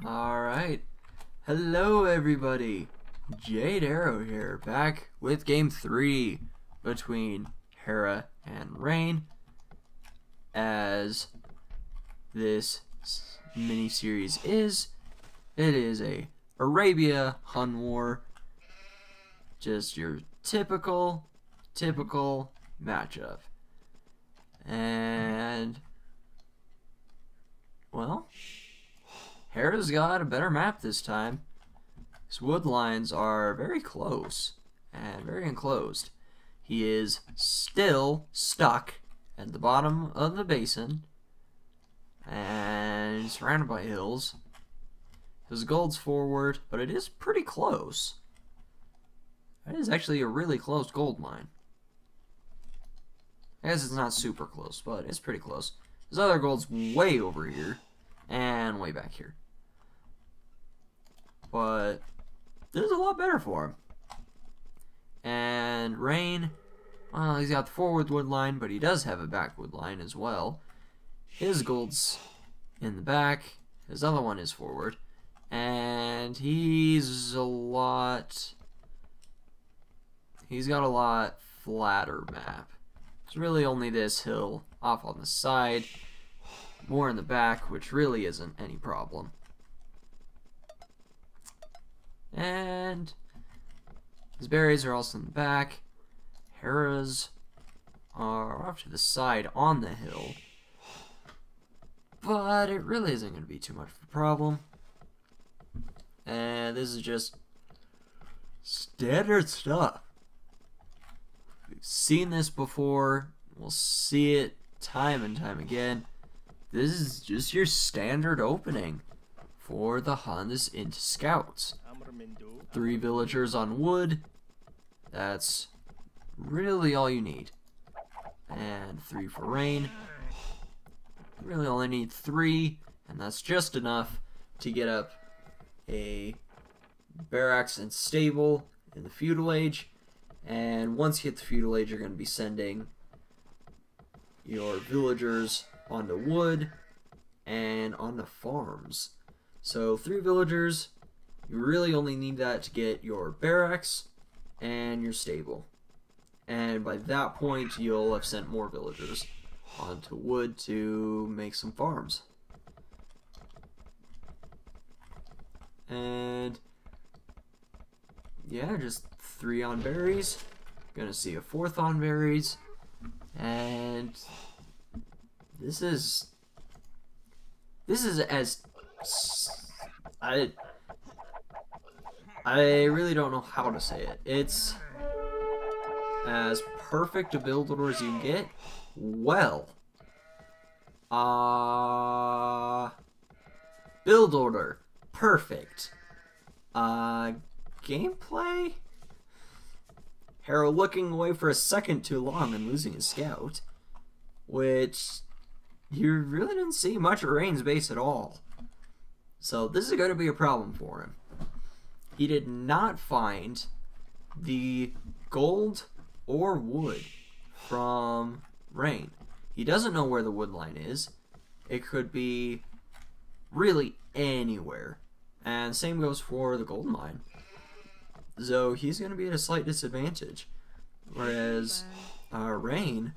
Alright, hello everybody, JadeArrow here, back with Game 3 between Hera and Rayne, as this mini-series is. It is a Arabia Hun War, just your typical matchup. And, well, Hera's got a better map this time. His wood lines are very close and very enclosed. He is still stuck at the bottom of the basin and surrounded by hills. His gold's forward, but it is pretty close. That is actually a really close gold mine. I guess it's not super close, but it's pretty close. His other gold's way over here and way back here. But this is a lot better for him. And Rayne, well, he's got the forward wood line, but he does have a back wood line as well. His gold's in the back, his other one is forward, and he's got a lot flatter map. It's really only this hill off on the side, more in the back, which really isn't any problem. And his berries are also in the back. Hera's are off to the side on the hill, but it really isn't going to be too much of a problem. And this is just standard stuff. We've seen this before. We'll see it time and time again. This is just your standard opening for the Huns into scouts. 3 villagers on wood. That's really all you need. And 3 for Rayne. You really only need 3, and that's just enough to get up a barracks and stable in the feudal age. And once you hit the feudal age, you're going to be sending your villagers onto wood and onto farms. So 3 villagers, you really only need that to get your barracks and your stable. And by that point, you'll have sent more villagers onto wood to make some farms. And yeah, just 3 on berries. Gonna see a 4th on berries. And this is as I really don't know how to say it. It's as perfect a build order as you can get. Well, build order, perfect. Gameplay? Hera looking away for a second too long and losing his scout, which you really didn't see much of Rayne's base at all. So this is going to be a problem for him. He did not find the gold or wood from Rayne. He doesn't know where the wood line is. It could be really anywhere. And same goes for the gold mine. So he's going to be at a slight disadvantage. Whereas Rayne,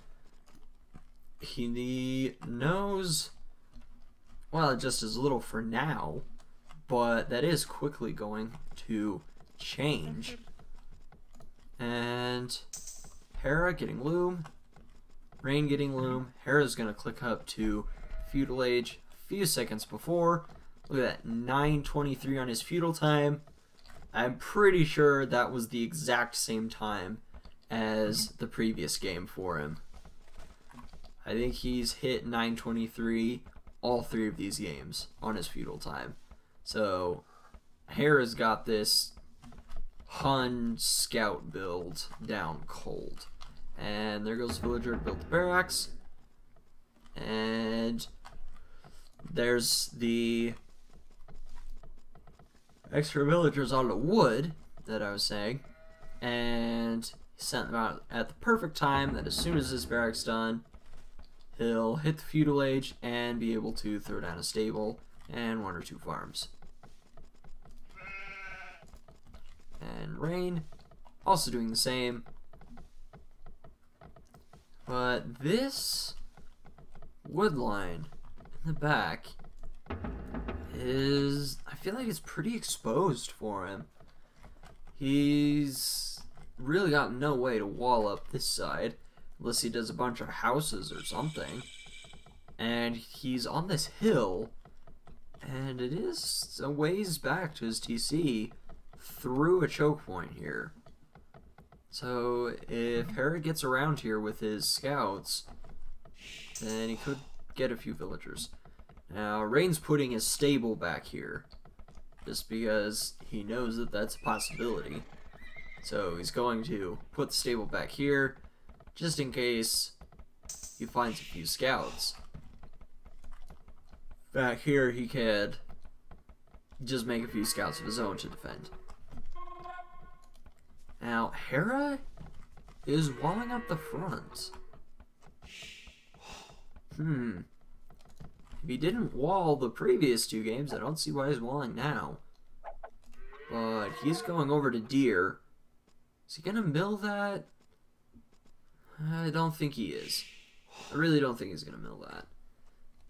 he knows, well, just as little for now, but that is quickly going to change. And Hera getting loom, Rayne getting loom. Hera's going to click up to feudal age a few seconds before. Look at that, 9:23 on his feudal time. I'm pretty sure that was the exact same time as the previous game for him. I think he's hit 9:23 all 3 of these games on his feudal time. So Hera's got this Hun scout build down cold. And there goes villager to build the barracks. And there's the extra villagers on the wood that I was saying. And he sent them out at the perfect time that as soon as his barracks done, he'll hit the feudal age and be able to throw down a stable and 1 or 2 farms. And Rayne also doing the same. But this wood line in the back is, I feel like it's pretty exposed for him. He's really got no way to wall up this side unless he does a bunch of houses or something. And he's on this hill, and it is a ways back to his TC through a choke point here. So if Hera gets around here with his scouts, then he could get a few villagers. Now Rayne's putting his stable back here just because he knows that that's a possibility. So he's going to put the stable back here just in case he finds a few scouts. Back here he could just make a few scouts of his own to defend. Now Hera is walling up the front. If he didn't wall the previous two games, I don't see why he's walling now. But he's going over to Deer. Is he gonna mill that? I don't think he is. I really don't think he's gonna mill that.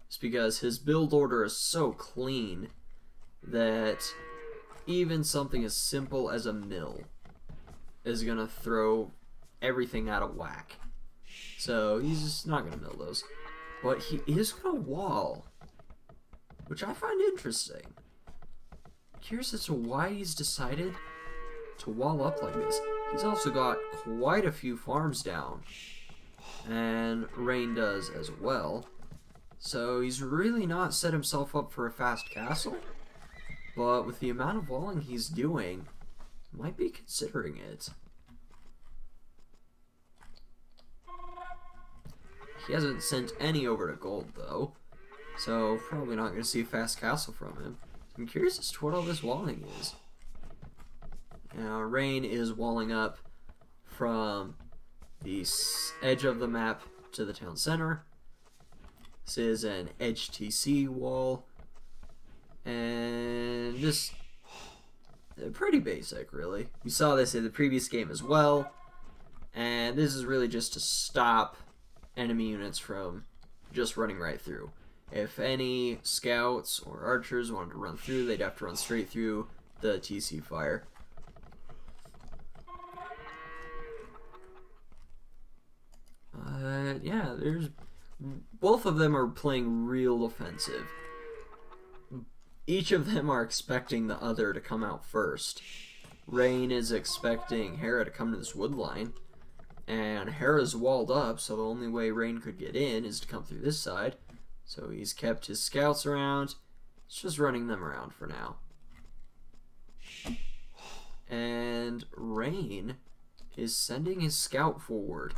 It's because his build order is so clean that even something as simple as a mill is gonna throw everything out of whack. So he's just not gonna mill those. But he is gonna wall, which I find interesting. Curious as to why he's decided to wall up like this. He's also got quite a few farms down, and Rayne does as well. So he's really not set himself up for a fast castle, but with the amount of walling he's doing, might be considering it. He hasn't sent any over to gold though, so probably not going to see a fast castle from him. I'm curious as to what all this walling is. Now Rayne is walling up from the edge of the map to the town center. This is an edge TC wall, and just pretty basic really. We saw this in the previous game as well, and this is really just to stop enemy units from just running right through. If any scouts or archers wanted to run through, they'd have to run straight through the TC fire. Yeah, both of them are playing real offensive. Each of them are expecting the other to come out first. Rayne is expecting Hera to come to this wood line, and Hera's walled up, so the only way Rayne could get in is to come through this side. So he's kept his scouts around. He's just running them around for now. And Rayne is sending his scout forward.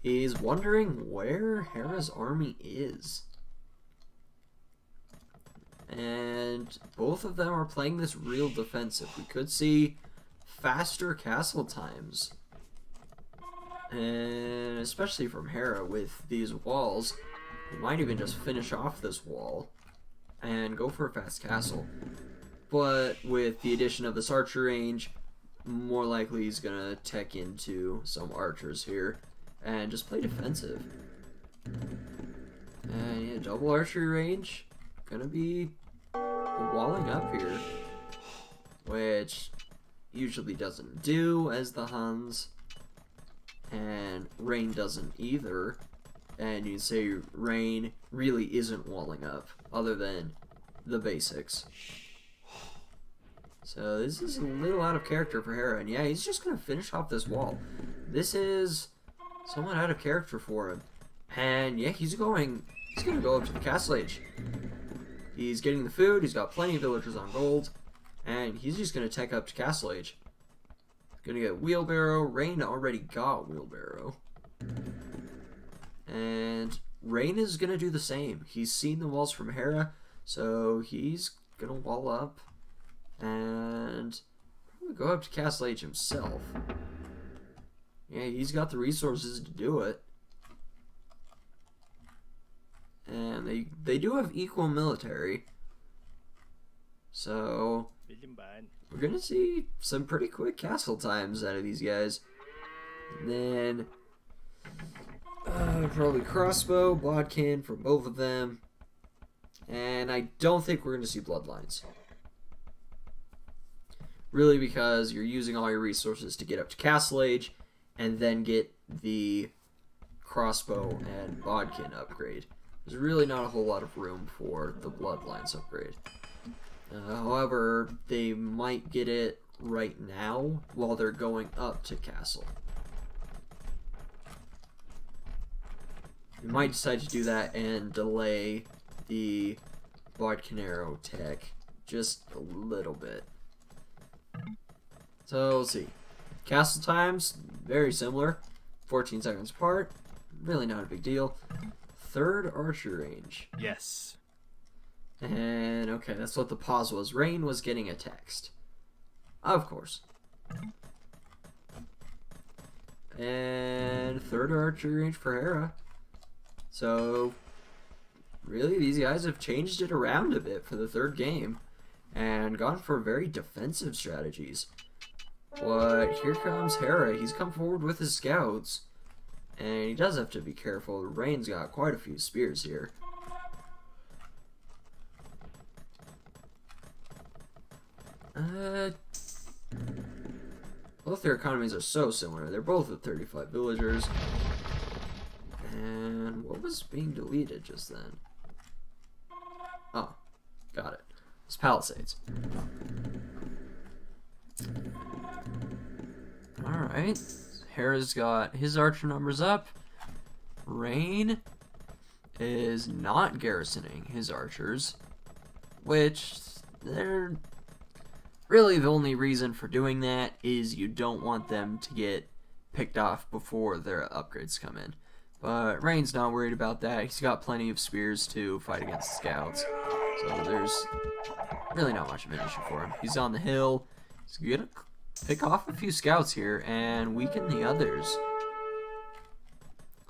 He's wondering where Hera's army is. And both of them are playing this real defensive. We could see faster castle times. And especially from Hera with these walls. He might even just finish off this wall and go for a fast castle. But with the addition of this archer range, more likely he's gonna tech into some archers here and just play defensive. And yeah, double archery range, gonna be walling up here, which usually doesn't do as the Huns, and Rayne doesn't either. And you'd say Rayne really isn't walling up, other than the basics. So this is a little out of character for Hera, and yeah, he's just gonna finish off this wall. This is somewhat out of character for him, and yeah, he's gonna go up to the castle age. He's getting the food. He's got plenty of villagers on gold, and he's just gonna tech up to castle age. Gonna get wheelbarrow. Rayne already got wheelbarrow. And Rayne is going to do the same. He's seen the walls from Hera, so he's going to wall up and probably go up to Castle Age himself. Yeah, he's got the resources to do it. And they do have equal military. So we're gonna see some pretty quick castle times out of these guys. And then probably crossbow, bodkin for both of them. And I don't think we're gonna see bloodlines. Really, because you're using all your resources to get up to castle age and then get the crossbow and bodkin upgrade. There's really not a whole lot of room for the bloodlines upgrade. However, they might get it right now while they're going up to castle. You might decide to do that and delay the bodkin arrow tech just a little bit. So, let's see. Castle times, very similar. 14 seconds apart. Really not a big deal. Third archer range. Yes. And, okay, that's what the pause was. Rayne was getting a text. Of course. And third archer range for Hera. So, really, these guys have changed it around a bit for the third game. And gone for very defensive strategies. But here comes Hera. He's come forward with his scouts. And he does have to be careful. Rayne's got quite a few spears here. Both their economies are so similar. They're both at 35 villagers. And what was being deleted just then? Oh, got it. It's palisades. Alright. Hera's got his archer numbers up. Rayne is not garrisoning his archers, which they're really the only reason for doing that is you don't want them to get picked off before their upgrades come in. But Rayne's not worried about that. He's got plenty of spears to fight against the scouts. So there's really not much of an issue for him. He's on the hill. He's gonna pick off a few scouts here and weaken the others.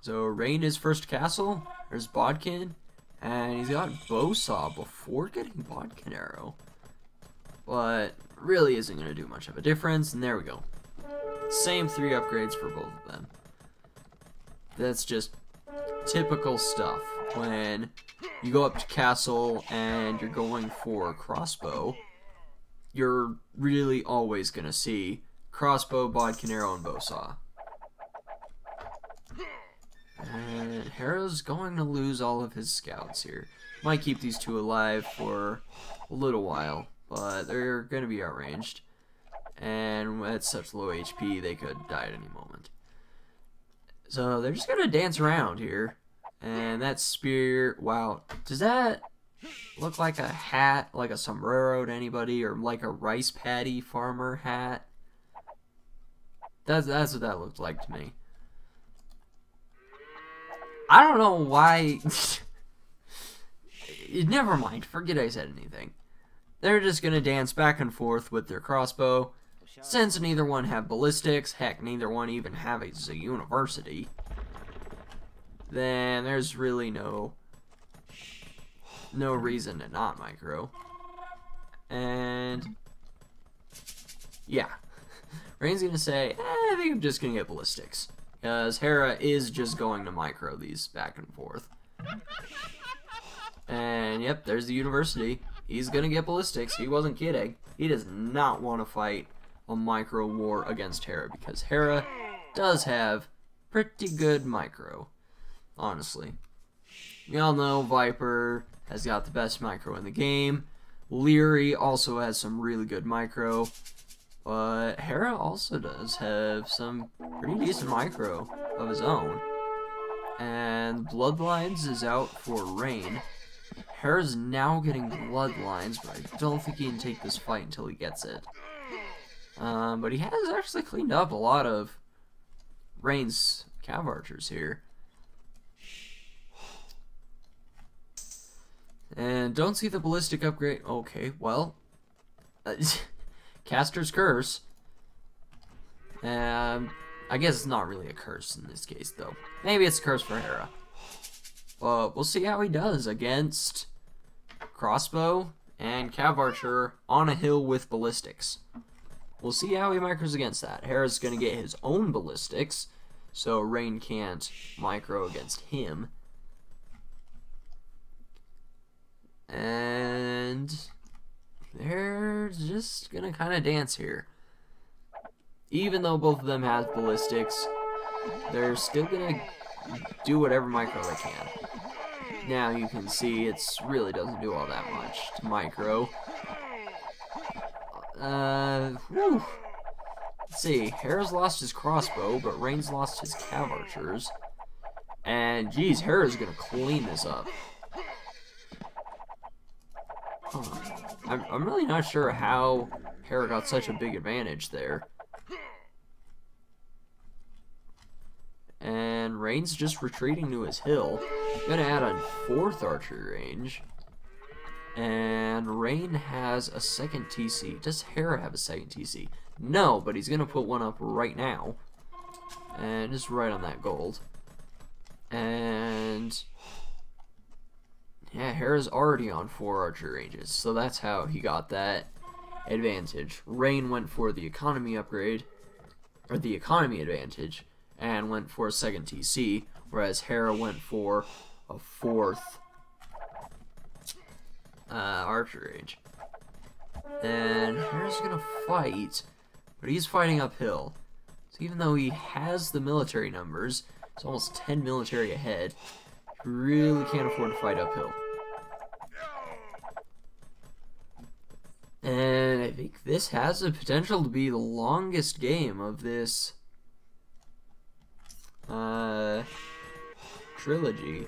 So Rayne is first castle. There's bodkin. And he's got bowsaw before getting bodkin arrow. But really isn't going to do much of a difference. And there we go. Same 3 upgrades for both of them. That's just typical stuff. When you go up to castle and you're going for crossbow, you're really always going to see crossbow, bodkin arrow, and bowsaw. And Hera's going to lose all of his scouts here. Might keep these 2 alive for a little while, but they're going to be outranged. And at such low HP, they could die at any moment. So they're just going to dance around here. And that spear, wow. Does that look like a hat, like a sombrero to anybody, or like a rice paddy farmer hat? That's what that looked like to me. I don't know why. Never mind, forget I said anything. They're just gonna dance back and forth with their crossbow. Since neither one have ballistics, heck, neither one even have a university, then there's really no reason to not micro. And yeah, Rayne's gonna say, I think I'm just gonna get ballistics, because Hera is just going to micro these back and forth. And yep, there's the university. He's gonna get ballistics. He wasn't kidding. He does not want to fight a micro war against Hera, because Hera does have pretty good micro, honestly. We all know Viper has got the best micro in the game. Leary also has some really good micro. But Hera also does have some pretty decent micro of his own. And Bloodlines is out for Rayne. Hera's now getting Bloodlines, but I don't think he can take this fight until he gets it. But he has actually cleaned up a lot of Rayne's cav archers here. And don't see the ballistic upgrade. Okay, well, Caster's Curse. I guess it's not really a curse in this case, though. Maybe it's a curse for Hera. But we'll see how he does against crossbow and Cav Archer on a hill with ballistics. We'll see how he micros against that. Hera's going to get his own ballistics, so Rayne can't micro against him. And they're just going to kind of dance here. Even though both of them have ballistics, they're still going to do whatever micro they can. Now you can see it really doesn't do all that much to micro. Let's see. Hera's lost his crossbow, but Rayne's lost his Cav Archers. And geez, Hera's gonna clean this up. I'm really not sure how Hera got such a big advantage there. And Rayne's just retreating to his hill. Gonna add on 4th archery range. And Rayne has a 2nd TC. Does Hera have a 2nd TC? No, but he's gonna put one up right now. And just right on that gold. And yeah, Hera's already on 4 archery ranges, so that's how he got that advantage. Rayne went for the economy upgrade, or the economy advantage, and went for a 2nd TC, whereas Hera went for a 4th archery range. And Hera's gonna fight, but he's fighting uphill. So even though he has the military numbers, it's almost 10 military ahead, he really can't afford to fight uphill. And I think this has the potential to be the longest game of this trilogy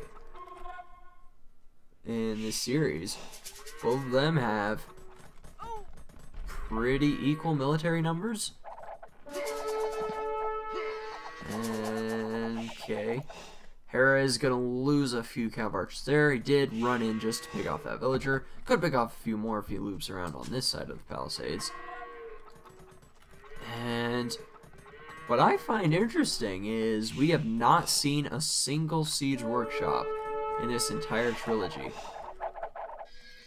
in this series. Both of them have pretty equal military numbers. And okay, Hera is gonna lose a few Cav Archers there. He did run in just to pick off that villager. Could pick off a few more if he loops around on this side of the palisades. And what I find interesting is we have not seen a single siege workshop in this entire trilogy.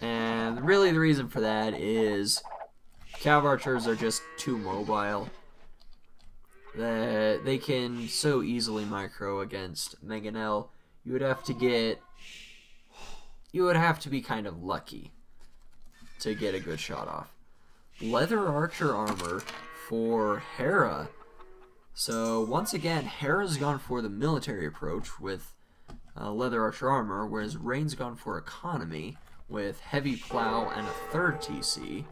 And really the reason for that is Cav Archers are just too mobile. That they can so easily micro against Mangonel. You would have to be kind of lucky to get a good shot off. Leather archer armor for Hera. So once again, Hera's gone for the military approach with leather archer armor, whereas Rayne's gone for economy with heavy plow and a 3rd TC.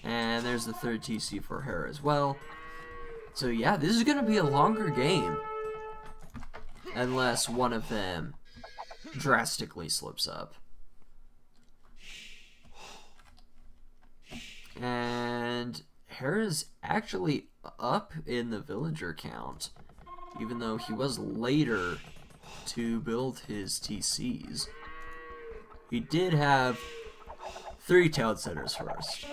And there's the 3rd TC for Hera as well. So yeah, this is going to be a longer game. Unless one of them drastically slips up. And Hera's actually up in the villager count. Even though he was later to build his TCs. He did have 3 town centers first.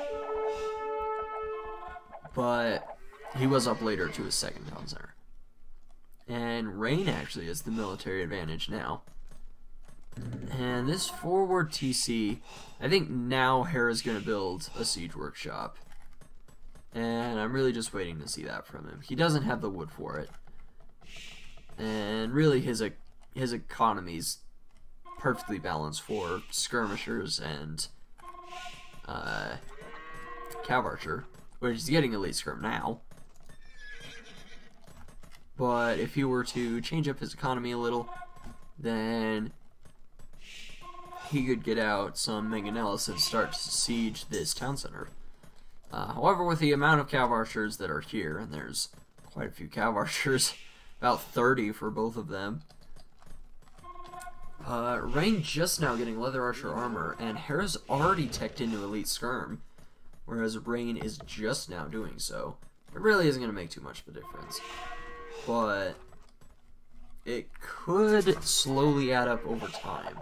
But he was up later to his 2nd town center. And Rayne actually has the military advantage now. And this forward TC, I think now Hera's going to build a siege workshop. And I'm really just waiting to see that from him. He doesn't have the wood for it. And really his economy's perfectly balanced for skirmishers and Cav Archer, which is getting elite skirm now. But if he were to change up his economy a little, then he could get out some Mangonels and start to siege this town center. However, with the amount of Cav Archers that are here, and there's quite a few Cav Archers, about 30 for both of them, Rayne just now getting leather archer armor, and Hera's already teched into elite skirm, whereas Rayne is just now doing so. It really isn't going to make too much of a difference. But it could slowly add up over time,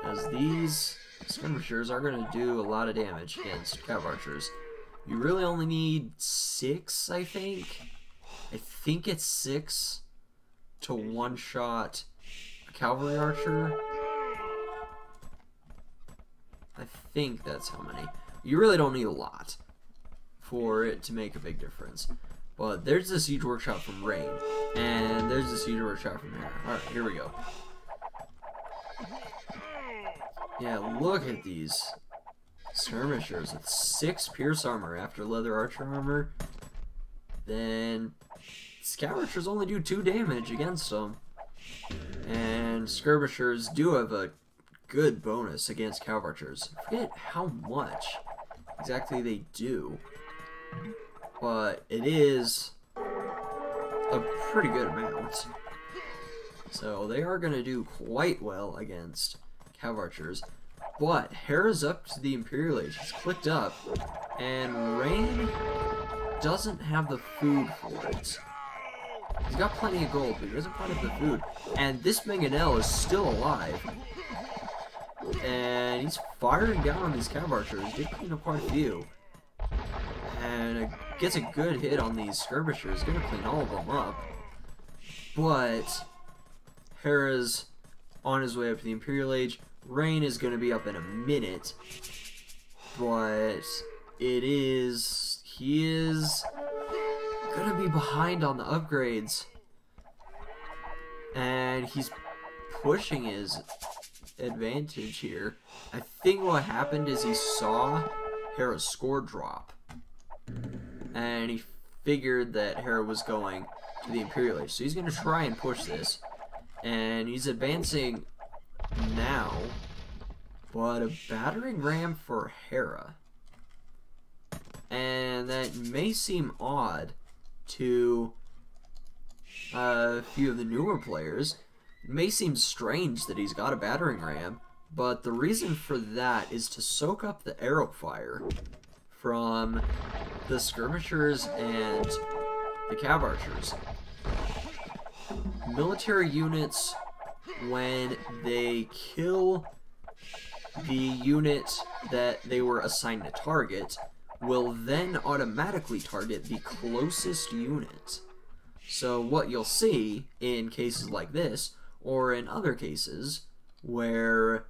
as these skirmishers are going to do a lot of damage against Cav Archers. You really only need 6, I think. I think it's 6 to one-shot a cavalry archer. I think that's how many. You really don't need a lot for it to make a big difference. But there's the Siege Workshop from Rayne, and there's the Siege Workshop from Hera. Alright, here we go. Yeah, look at these skirmishers with 6 pierce armor after leather archer armor. Then scout archers only do 2 damage against them. And skirmishers do have a good bonus against cav archers. I forget how much exactly they do, but it is a pretty good amount. So they are going to do quite well against cav archers. But Hera's up to the Imperial Age. He's clicked up, and Rayne doesn't have the food for it. He's got plenty of gold, but he doesn't quite have the food. And this Mangonel is still alive. And he's firing down on these cav archers. He did clean up quite a few. And gets a good hit on these skirmishers. Gonna clean all of them up. But Hera's on his way up to the Imperial Age. Rayne is gonna be up in a minute. But he is gonna be behind on the upgrades. And he's pushing his advantage here. I think what happened is he saw Hera's score drop, and he figured that Hera was going to the Imperial Age, so he's going to try and push this, and he's advancing now, but a battering ram for Hera, and that may seem odd to a few of the newer players. It may seem strange that he's got a battering ram, but the reason for that is to soak up the arrow fire from the skirmishers and the cav archers. Military units, when they kill the unit that they were assigned to target, will then automatically target the closest unit. So what you'll see in cases like this, or in other cases where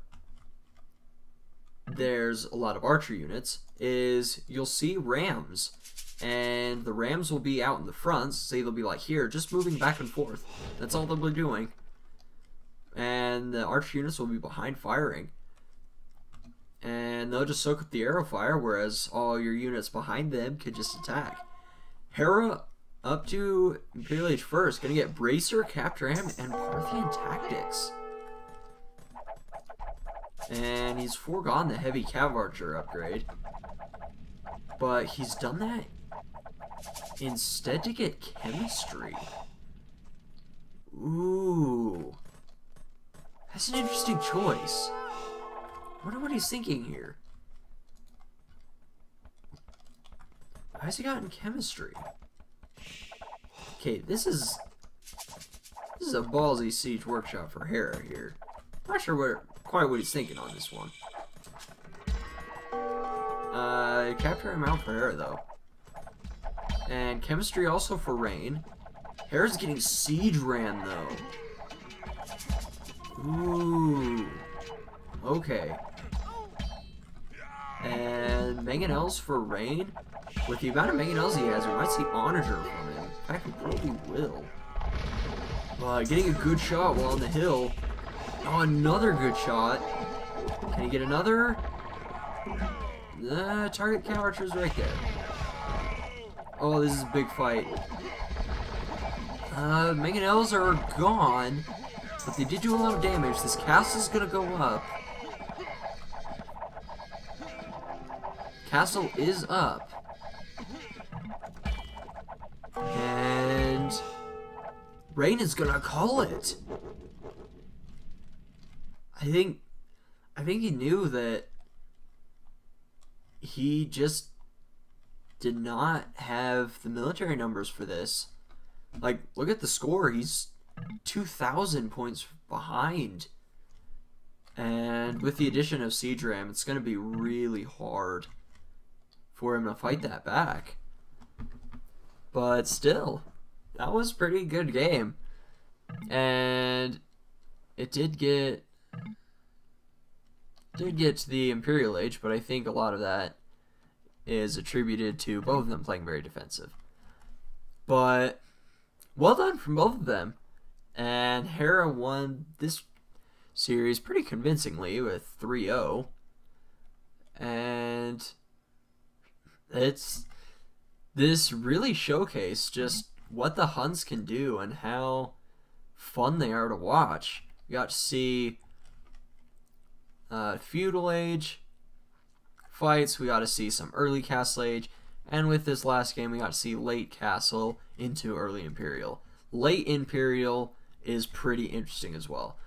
there's a lot of archer units, is you'll see rams, and the rams will be out in the front, say they'll be like here, just moving back and forth. That's all they'll be doing. And the archer units will be behind firing. And they'll just soak up the arrow fire, whereas all your units behind them could just attack. Hera up to Imperial Age first, gonna get Bracer, Capture Ram, and Parthian Tactics. And he's foregone the heavy cav archer upgrade, but he's done that instead to get chemistry. Ooh, that's an interesting choice. I wonder what he's thinking here. Why has he gotten chemistry? Okay, this is a ballsy siege workshop for Hera here. Not sure quite what he's thinking on this one. Capture him out for Hera though. And chemistry also for Rayne. Hera's getting siege ram though. Ooh. Okay. And mangonels for Rayne. With the amount of mangonels he has, we might see onager from him. In fact, we probably will. Getting a good shot while on the hill. Oh, another good shot. Can he get another? Target cav archers right there. Oh, this is a big fight. Mangonels are gone, but they did do a lot of damage. This castle's gonna go up. Castle is up. And Rayne is gonna call it. I think he knew that he just did not have the military numbers for this. Like, look at the score. He's 2,000 points behind. And with the addition of Siege Ram, it's going to be really hard for him to fight that back. But still, that was a pretty good game. And it did get did get to the Imperial Age, but I think a lot of that is attributed to both of them playing very defensive. But well done from both of them. And Hera won this series pretty convincingly with 3-0. And this really showcased just what the Huns can do and how fun they are to watch. We got to see feudal age fights, we got to see some early castle age, and with this last game we got to see late castle into early imperial. Late imperial is pretty interesting as well.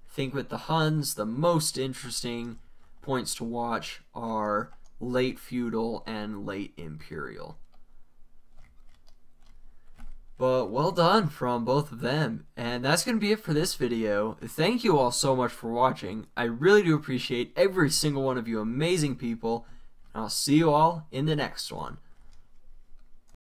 I think with the Huns, the most interesting points to watch are late feudal and late imperial. But well done from both of them. And that's going to be it for this video. Thank you all so much for watching. I really do appreciate every single one of you amazing people. And I'll see you all in the next one.